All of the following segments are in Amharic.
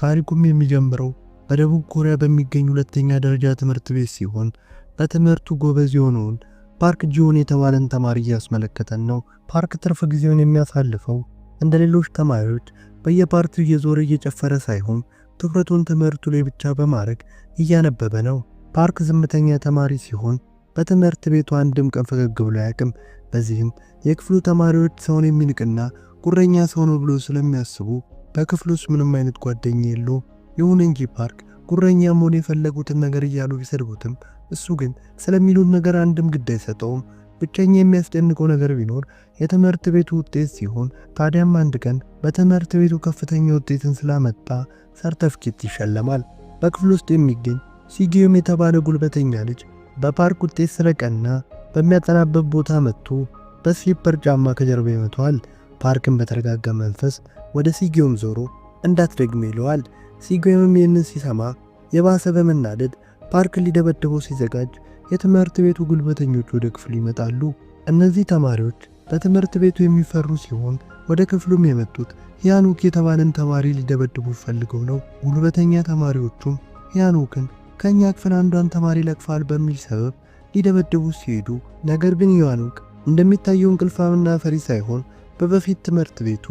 ታሪኩም የሚጀምረው በደቡብ ኮሪያ በሚገኝ ሁለተኛ ደረጃ ትምህርት ቤት ሲሆን በትምህርቱ ጎበዝ የሆነውን ፓርክ ጂዮን የተባለን ተማሪ እያስመለከተን ነው። ፓርክ ትርፍ ጊዜውን የሚያሳልፈው እንደ ሌሎች ተማሪዎች በየፓርቲው እየዞረ እየጨፈረ ሳይሆን ትኩረቱን ትምህርቱ ላይ ብቻ በማድረግ እያነበበ ነው። ፓርክ ዝምተኛ ተማሪ ሲሆን በትምህርት ቤቱ አንድም ቀን ፈገግ ብሎ አያውቅም። በዚህም የክፍሉ ተማሪዎች ሰውን የሚንቅና ቁረኛ ሰው ነው ብሎ ስለሚያስቡ በክፍሉ ውስጥ ምንም አይነት ጓደኛ የለውም። ይሁን እንጂ ፓርክ ቁረኛ መሆን የፈለጉትን ነገር እያሉ ቢሰድቡትም እሱ ግን ስለሚሉት ነገር አንድም ግድ አይሰጠውም። ብቸኛ የሚያስደንቀው ነገር ቢኖር የትምህርት ቤቱ ውጤት ሲሆን ታዲያም አንድ ቀን በትምህርት ቤቱ ከፍተኛ ውጤትን ስላመጣ ሰርተፍኬት ይሸለማል። በክፍሉ ውስጥ የሚገኝ ሲጊዮም የተባለ ጉልበተኛ ልጅ በፓርክ ውጤት ስለቀና በሚያጠናበት ቦታ መጥቶ በስሊፐር ጫማ ከጀርባ ይመታዋል። ፓርክን በተረጋጋ መንፈስ ወደ ሲጊዮም ዞሮ እንዳትደግም ይለዋል። ሲጊዮምም ይህንን ሲሰማ የባሰ በመናደድ ፓርክን ሊደበድበው ሲዘጋጅ የትምህርት ቤቱ ጉልበተኞች ወደ ክፍሉ ይመጣሉ። እነዚህ ተማሪዎች በትምህርት ቤቱ የሚፈሩ ሲሆን ወደ ክፍሉም የመጡት ሂያኑክ የተባለን ተማሪ ሊደበድቡ ፈልገው ነው። ጉልበተኛ ተማሪዎቹም ሂያኑክን ከኛ ክፍል አንዷን ተማሪ ለቅፋል በሚል ሰበብ ሊደበድቡ ሲሄዱ፣ ነገር ግን ሂያኑክ እንደሚታየው እንቅልፋምና ፈሪ ሳይሆን በበፊት ትምህርት ቤቱ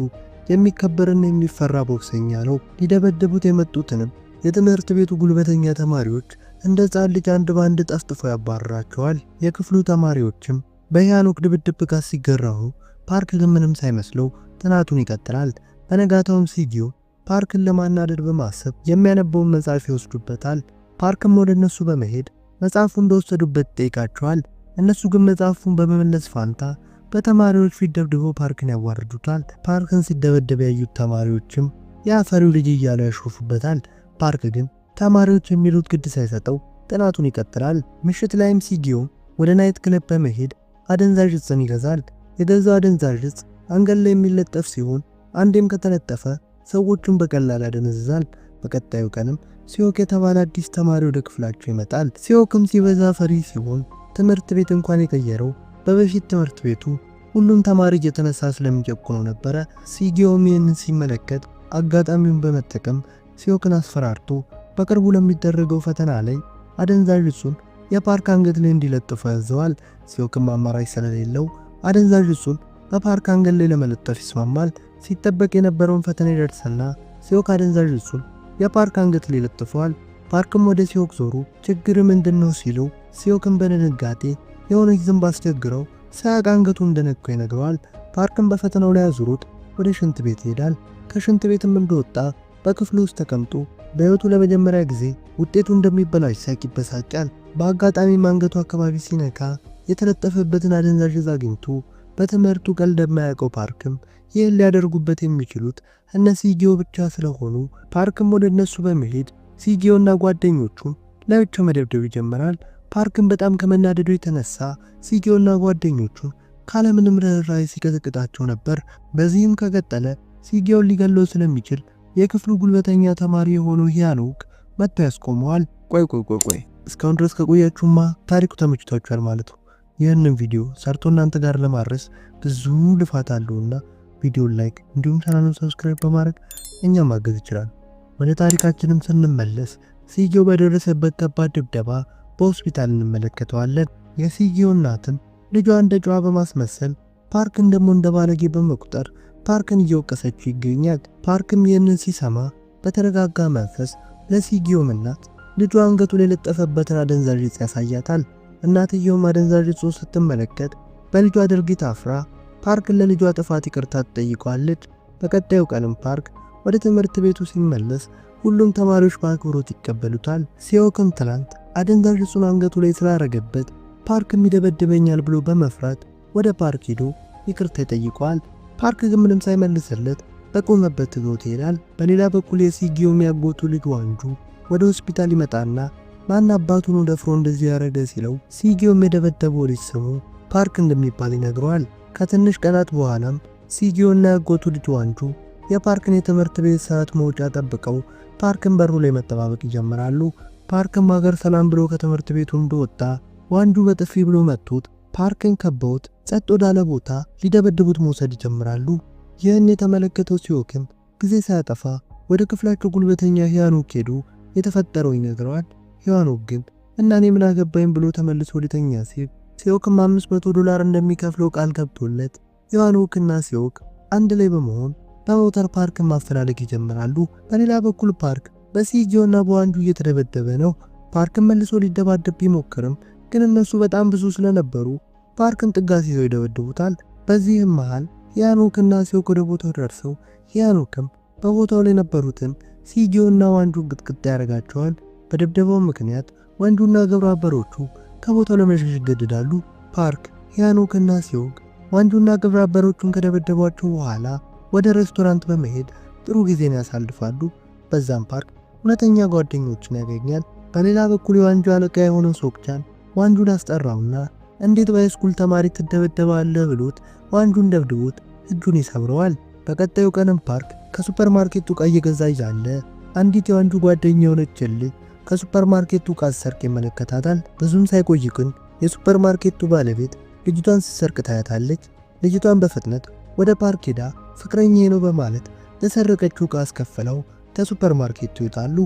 የሚከበርና የሚፈራ ቦክሰኛ ነው። ሊደበድቡት የመጡትንም የትምህርት ቤቱ ጉልበተኛ ተማሪዎች እንደ ሕፃን ልጅ አንድ ባንድ ጠፍጥፎ ያባርራቸዋል። የክፍሉ ተማሪዎችም በሂያኑክ ድብድብ ጋር ሲገረሙ፣ ፓርክ ግን ምንም ሳይመስለው ጥናቱን ይቀጥላል። በነጋታውም ሲጊዮ ፓርክን ለማናደድ በማሰብ የሚያነበውን መጽሐፍ ይወስዱበታል። ፓርክም ወደ እነሱ በመሄድ መጽሐፉ እንደወሰዱበት ይጠይቃቸዋል። እነሱ ግን መጽሐፉን በመመለስ ፋንታ በተማሪዎች ፊት ደብድበው ፓርክን ያዋርዱታል። ፓርክን ሲደበደብ ያዩት ተማሪዎችም የአፈሪው ልጅ እያሉ ያሾፉበታል። ፓርክ ግን ተማሪዎች የሚሉት ግድ ሳይሰጠው ጥናቱን ይቀጥላል። ምሽት ላይም ሲጊዮ ወደ ናይት ክለብ በመሄድ አደንዛዥ ዕፅን ይገዛል። የገዛው አደንዛዥ ዕፅ አንገት ላይ የሚለጠፍ ሲሆን አንዴም ከተለጠፈ ሰዎቹን በቀላል ያደነዝዛል። በቀጣዩ ቀንም ሲዮክ የተባለ አዲስ ተማሪ ወደ ክፍላቸው ይመጣል። ሲዮክም ሲበዛ ፈሪ ሲሆን ትምህርት ቤት እንኳን የቀየረው በበፊት ትምህርት ቤቱ ሁሉም ተማሪ እየተነሳ ስለሚጨቁነው ነበረ። ሲጊዮም ይህንን ሲመለከት አጋጣሚውን በመጠቀም ሲዮክን አስፈራርቶ በቅርቡ ለሚደረገው ፈተና ላይ አደንዛዥ ዕፁን የፓርክ አንገት ላይ እንዲለጥፉ ያዘዋል። ሲዮክም አማራጭ ስለሌለው አደንዛዥ ዕፁን በፓርክ አንገት ላይ ለመለጠፍ ይስማማል። ሲጠበቅ የነበረውን ፈተና ይደርስና ሲዮክ አደንዛዥ ዕፁን የፓርክ አንገት ላይ ለጥፈዋል። ፓርክም ወደ ሲዮክ ዞሩ ችግር ምንድነው ሲለው ሲዮክም በድንጋጤ የሆነች ዝንብ አስቸግረው ሳያቅ አንገቱ እንደነካው ይነግረዋል። ፓርክም በፈተናው ላይ አዙሮት ወደ ሽንት ቤት ይሄዳል። ከሽንት ቤትም እንደወጣ በክፍሉ ውስጥ ተቀምጦ በሕይወቱ ለመጀመሪያ ጊዜ ውጤቱ እንደሚበላሽ ሳይቅ ይበሳጫል። በአጋጣሚም አንገቱ አካባቢ ሲነካ የተለጠፈበትን አደንዛዥ ዕፅ አግኝቶ በትምህርቱ ቀልድ የማያውቀው ፓርክም ይህን ሊያደርጉበት የሚችሉት እነ ሲጊዮ ብቻ ስለሆኑ ፓርክም ወደ እነሱ በመሄድ ሲጊዮና ጓደኞቹን ለብቻው መደብደብ ይጀምራል። ፓርክም በጣም ከመናደዱ የተነሳ ሲጊዮና ጓደኞቹን ካለምንም ርኅራኄ ሲቀጠቅጣቸው ነበር። በዚህም ከቀጠለ ሲጊዮን ሊገለው ስለሚችል የክፍሉ ጉልበተኛ ተማሪ የሆነው ሂያኑክ መጥቶ ያስቆመዋል። ቆይ እስካሁን ድረስ ከቆያችሁማ ታሪኩ ተመችቷችኋል ማለት ነው። ይህንን ቪዲዮ ሰርቶ እናንተ ጋር ለማድረስ ብዙ ልፋት አለውና ቪዲዮን ላይክ እንዲሁም ቻናሉን ሰብስክራይብ በማድረግ እኛም ማገዝ ይችላል። ወደ ታሪካችንም ስንመለስ ሲጊዮ በደረሰበት ከባድ ድብደባ በሆስፒታል እንመለከተዋለን። የሲጊዮ እናትም ልጇ እንደ ጨዋ በማስመሰል ፓርክን ደግሞ እንደ ባለጌ በመቁጠር ፓርክን እየወቀሰችው ይገኛል። ፓርክም ይህንን ሲሰማ በተረጋጋ መንፈስ ለሲጊዮም እናት ልጇ አንገቱ ላይ የለጠፈበትን አደንዛዥ ዕፅ ያሳያታል። እናትየውም አደንዛዥ ዕፁን ስትመለከት በልጇ ድርጊት አፍራ ፓርክን ለልጇ ጥፋት ይቅርታ ትጠይቀዋለች። በቀጣዩ ቀንም ፓርክ ወደ ትምህርት ቤቱ ሲመለስ ሁሉም ተማሪዎች በአክብሮት ይቀበሉታል። ሲዮክም ትላንት አደንዛዥ ዕፁን አንገቱ ላይ ስላረገበት ፓርክም ይደበድበኛል ብሎ በመፍራት ወደ ፓርክ ሄዶ ይቅርታ ይጠይቀዋል። ፓርክ ግን ምንም ሳይመልስለት በቆመበት ትቶት ይሄዳል። በሌላ በኩል የሲጊዮም ያጎቱ ልጅ ዋንጁ ወደ ሆስፒታል ይመጣና ማን አባቱን ደፍሮ እንደዚህ ያረደ ሲለው ሲጊዮም የደበደበው ልጅ ስሙ ፓርክ እንደሚባል ይነግረዋል። ከትንሽ ቀናት በኋላም ሲጊዮና ያጎቱ ልጅ ዋንጁ የፓርክን የትምህርት ቤት ሰዓት መውጫ ጠብቀው ፓርክን በሩ ላይ መጠባበቅ ይጀምራሉ። ፓርክም ሀገር ሰላም ብሎ ከትምህርት ቤቱ እንደወጣ ዋንጁ በጥፊ ብሎ መጥቶት ፓርክን ከበውት ጸጥ ወዳለ ቦታ ሊደበድቡት መውሰድ ይጀምራሉ። ይህን የተመለከተው ሲዮክም ጊዜ ሳያጠፋ ወደ ክፍላቸው ጉልበተኛ ሂያኖክ ሄዶ የተፈጠረው ይነግረዋል። ሂያኖክ ግን እና እኔ ምን አገባኝ ብሎ ተመልሶ ወደተኛ ሲል ሲዮክም $500 እንደሚከፍለው ቃል ገብቶለት ሂያኖክና ሲዮክ አንድ ላይ በመሆን በሞተር ፓርክ ማፈላለግ ይጀምራሉ። በሌላ በኩል ፓርክ በሲጂዮና በዋንጁ እየተደበደበ ነው። ፓርክን መልሶ ሊደባደብ ቢሞክርም ግን እነሱ በጣም ብዙ ስለነበሩ ፓርክን ጥጋት ይዘው ይደበድቡታል። በዚህም መሃል ሂያኖክና ሲዮክ ወደ ቦታው ደርሰው ሂያኖክም በቦታው ላይ የነበሩትን ሲጂዮና ዋንጁን ቅጥቅጥ ያደርጋቸዋል። በድብደባው ምክንያት ዋንጁና ግብረ አበሮቹ ከቦታው ለመሸሽ ይገደዳሉ። ፓርክ ሂያኖክና ሲዮክ ዋንጁና ግብረ አበሮቹን ከደበደቧቸው በኋላ ወደ ሬስቶራንት በመሄድ ጥሩ ጊዜን ያሳልፋሉ። በዛም ፓርክ እውነተኛ ጓደኞችን ያገኛል። በሌላ በኩል የዋንጁ አለቃ የሆነው ሶክቻን ዋንጁን አስጠራውና እንዴት በሃይስኩል ተማሪ ትደበደባለህ ብሎት ዋንጁን ደብድቦት እጁን ይሰብረዋል። በቀጣዩ ቀንም ፓርክ ከሱፐርማርኬቱ ዕቃ እየገዛ እያለ አንዲት የዋንጁ ጓደኛ የሆነች ልጅ ከሱፐርማርኬቱ ዕቃ ስትሰርቅ ይመለከታታል። ብዙም ሳይቆይ ግን የሱፐርማርኬቱ ባለቤት ልጅቷን ስትሰርቅ ታያታለች። ልጅቷን በፍጥነት ወደ ፓርክ ሄዳ ፍቅረኛዬ ነው በማለት ለሰረቀችው ዕቃ አስከፍለው ከሱፐርማርኬቱ ይወጣሉ።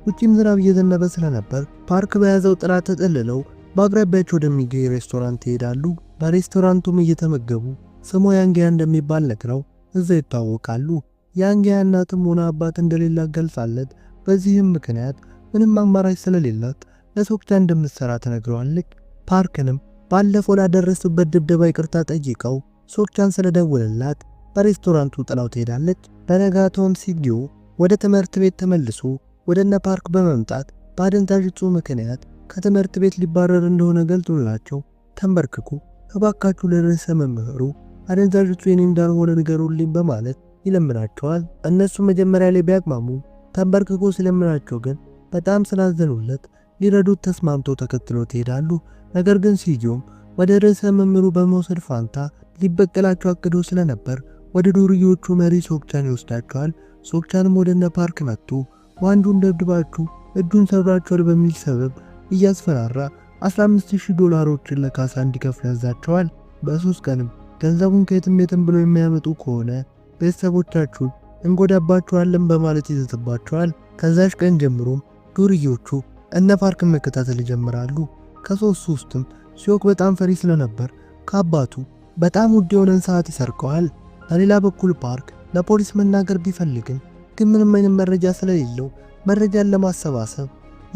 ውጪም ዝናብ እየዘነበ ስለነበር ፓርክ በያዘው ጥላ ተጠልለው በአቅራቢያቸው ወደሚገኝ ሬስቶራንት ይሄዳሉ። በሬስቶራንቱም እየተመገቡ ስሟ ያንጊያ እንደሚባል ነግረው እዛ ይተዋወቃሉ። ያንጊያ እናትም ሆነ አባት እንደሌላ ገልጻለት፣ በዚህም ምክንያት ምንም አማራጭ ስለሌላት ለሶክቻን እንደምትሰራ ትነግረዋለች። ፓርክንም ባለፈው ላደረሱበት ድብደባ ይቅርታ ጠይቀው ሶክቻን ስለደወለላት በሬስቶራንቱ ጥላው ትሄዳለች። በነጋታውም ሲጊዮ ወደ ትምህርት ቤት ተመልሶ ወደነ ፓርክ በመምጣት በአደንዛዥ ዕፅ ምክንያት ከትምህርት ቤት ሊባረር እንደሆነ ገልጦላቸው ተንበርክኮ እባካችሁ ለርዕሰ መምህሩ አደንዛዥ ዕፅ የኔ እንዳልሆነ ንገሩልኝ በማለት ይለምናቸዋል። እነሱ መጀመሪያ ላይ ቢያቅማሙ ተንበርክኮ ስለምናቸው ግን በጣም ስላዘኑለት ሊረዱት ተስማምተው ተከትለው ይሄዳሉ። ነገር ግን ሲጂዮም ወደ ርዕሰ መምህሩ በመውሰድ ፋንታ ሊበቀላቸው አቅዶ ስለነበር ወደ ዱርዮቹ መሪ ሶክቻን ይወስዳቸዋል። ሶክቻንም ወደነ ፓርክ መጥቶ ዋንጁን ደብድባችሁ እጁን ሰብራቸዋል በሚል ሰበብ እያስፈራራ $15,000 ለካሳ እንዲከፍሉ ያዛቸዋል። በ3 ቀንም ገንዘቡን ከየትም የትም ብሎ የሚያመጡ ከሆነ ቤተሰቦቻችሁን እንጎዳባቸዋለን በማለት ይዘትባቸዋል። ከዛሽ ቀን ጀምሮም ዱርዮቹ እነ ፓርክን መከታተል ይጀምራሉ። ከሶስቱ ውስጥም ሲዮክ በጣም ፈሪ ስለነበር ከአባቱ በጣም ውድ የሆነን ሰዓት ይሰርቀዋል። በሌላ በኩል ፓርክ ለፖሊስ መናገር ቢፈልግም ግን ምንም አይነት መረጃ ስለሌለው መረጃን ለማሰባሰብ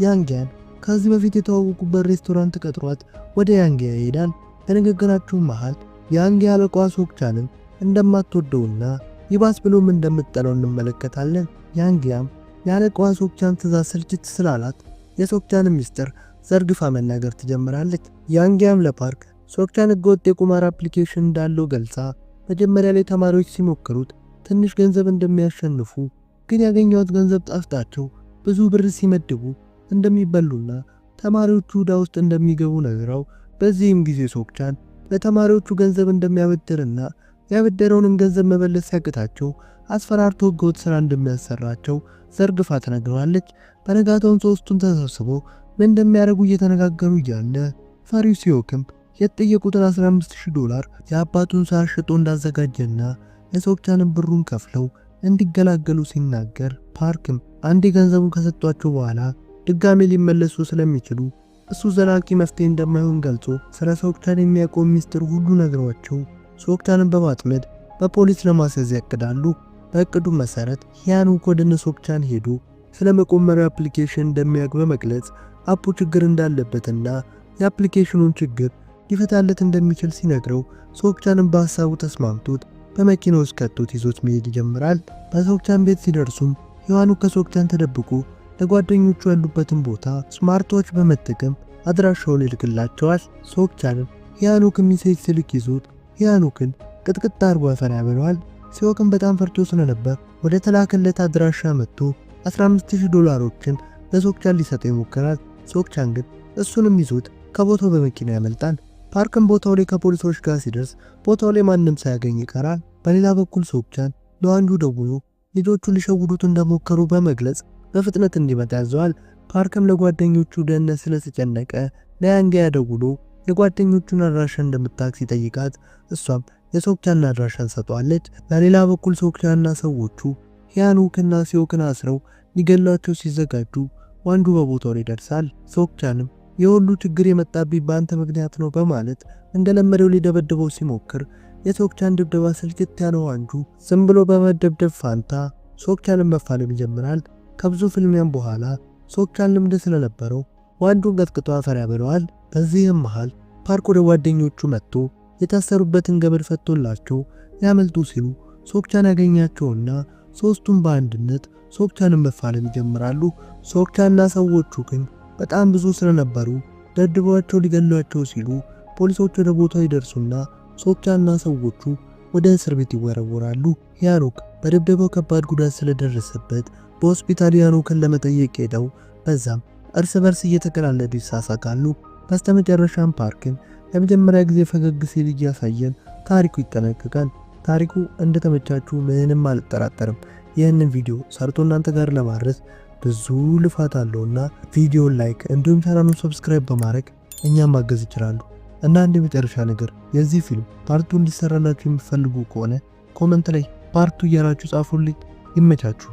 ያንጊያን ከዚህ በፊት የተዋወቁበት ሬስቶራንት ቀጥሯት ወደ ያንጊያ ይሄዳል። በንግግራቸው መሃል ያንጊያ አለቃዋ ሶክቻንን እንደማትወደውና ይባስ ብሎም እንደምትጠላው እንመለከታለን። ያንጊያም የአለቃዋ ሶክቻን ትዕዛዝ ስልችት ስላላት የሶክቻንን ሚስጥር ዘርግፋ መናገር ትጀምራለች። ያንጊያም ለፓርክ ሶክቻን ህገወጥ የቁማር አፕሊኬሽን እንዳለው ገልጻ መጀመሪያ ላይ ተማሪዎች ሲሞክሩት ትንሽ ገንዘብ እንደሚያሸንፉ ግን ያገኘዋት ገንዘብ ጣፍጣቸው ብዙ ብር ሲመድቡ እንደሚበሉና ተማሪዎቹ ዕዳ ውስጥ እንደሚገቡ ነግረው፣ በዚህም ጊዜ ሶክቻን ለተማሪዎቹ ገንዘብ እንደሚያበድርና ያበደረውን ገንዘብ መመለስ ሲያቅታቸው አስፈራርቶ ህገወጥ ስራ እንደሚያሰራቸው ዘርግፋ ትነግረዋለች። በነጋታውን ሶስቱን ተሰብስበው ምን እንደሚያደርጉ እየተነጋገሩ እያለ ፈሪው ሲዮክም የተጠየቁትን $15,000 የአባቱን ሰዓት ሽጦ እንዳዘጋጀና ለሶክቻንን ብሩን ከፍለው እንዲገላገሉ ሲናገር፣ ፓርክም አንዴ ገንዘቡን ከሰጧቸው በኋላ ድጋሜ ሊመለሱ ስለሚችሉ እሱ ዘላቂ መፍትሄ እንደማይሆን ገልጾ ስለ ሶክቻን የሚያቆም ሚስጥር ሁሉ ነግሯቸው ሶክቻንን በማጥመድ በፖሊስ ለማስያዝ ያቅዳሉ። በእቅዱ መሰረት ሂያኖክ ወደ ሶክቻን ሄዶ ስለ መቆመሪያ አፕሊኬሽን እንደሚያውቅ በመግለጽ አፑ ችግር እንዳለበትና የአፕሊኬሽኑን ችግር ሊፈታለት እንደሚችል ሲነግረው ሶክቻንን በሐሳቡ ተስማምቶት በመኪናው ውስጥ ከቶት ይዞት መሄድ ይጀምራል። በሶክቻን ቤት ሲደርሱም ሂያኖክ ከሶክቻን ተደብቆ ለጓደኞቹ ያሉበትን ቦታ ስማርትዎች በመጠቀም አድራሻውን ይልክላቸዋል። ሶክቻንም ሂያኖክ ሚሴጅ ስልክ ይዞት ሂያኖክን ቅጥቅጥ አርጎ አፈና ያበለዋል። ሲዮክም በጣም ፈርቶ ስለነበር ወደ ተላከለት አድራሻ መጥቶ $15,000 ለሶክቻን ሊሰጠው ይሞክራል። ሶክቻን ግን እሱንም ይዞት ከቦታው በመኪና ያመልጣል። ፓርክም ቦታው ላይ ከፖሊሶች ጋር ሲደርስ ቦታው ላይ ማንም ሳያገኝ ይቀራል። በሌላ በኩል ሶክቻን ለዋንጁ ደውሎ ልጆቹ ሊሸውዱት እንደሞከሩ በመግለጽ በፍጥነት እንዲመጣ ያዘዋል። ፓርክም ለጓደኞቹ ደህንነት ስለተጨነቀ ለያንጊያ ደውሎ የጓደኞቹን አድራሻ እንደምታውቅ ሲጠይቃት እሷም የሶክቻን አድራሻን ሰጧለች። በሌላ በኩል ሶክቻንና ሰዎቹ ሂያኑክና ሲኦክን አስረው ሊገላቸው ሲዘጋጁ ዋንዱ በቦታው ላይ ይደርሳል። ሶክቻንም የሁሉ ችግር የመጣብኝ በአንተ ምክንያት ነው በማለት እንደለመደው ሊደበድበው ሲሞክር የሶክቻን ድብደባ ስልችት ያለው ዋንዱ ዝም ብሎ በመደብደብ ፋንታ ሶክቻንን መፋለም ይጀምራል። ከብዙ ፍልሚያም በኋላ ሶክቻን ልምድ ስለነበረው ዋንዱን ቀጥቅጦ አፈር ያበለዋል። በዚህም መሃል ፓርክ ወደ ጓደኞቹ መጥቶ የታሰሩበትን ገመድ ፈቶላቸው ሊያመልጡ ሲሉ ሶክቻን ያገኛቸውና ሶስቱም በአንድነት ሶክቻንን መፋለም ይጀምራሉ። ሶክቻንና ሰዎቹ ግን በጣም ብዙ ስለነበሩ ደብድበዋቸው ሊገሏቸው ሲሉ ፖሊሶች ወደ ቦታው ይደርሱና ሶክቻንና ሰዎቹ ወደ እስር ቤት ይወረወራሉ። ሂያኑክ በድብደባው ከባድ ጉዳት ስለደረሰበት በሆስፒታል ሂያኑክን ለመጠየቅ ሄደው በዛም እርስ በርስ እየተቀላለዱ ይሳሳቃሉ። በስተመጨረሻም ፓርክን ለመጀመሪያ ጊዜ ፈገግ ሲል እያሳየን ታሪኩ ይጠናቀቃል። ታሪኩ እንደተመቻችሁ ምንም አልጠራጠርም። ይህንን ቪዲዮ ሰርቶ እናንተ ጋር ለማድረስ ብዙ ልፋት አለውና ቪዲዮን ላይክ እንዲሁም ቻናሉን ሰብስክራይብ በማድረግ እኛም ማገዝ ይችላሉ። እና አንድ የመጨረሻ ነገር የዚህ ፊልም ፓርቱ እንዲሰራላችሁ የምትፈልጉ ከሆነ ኮመንት ላይ ፓርቱ እያላችሁ ጻፉልኝ። ይመቻችሁ።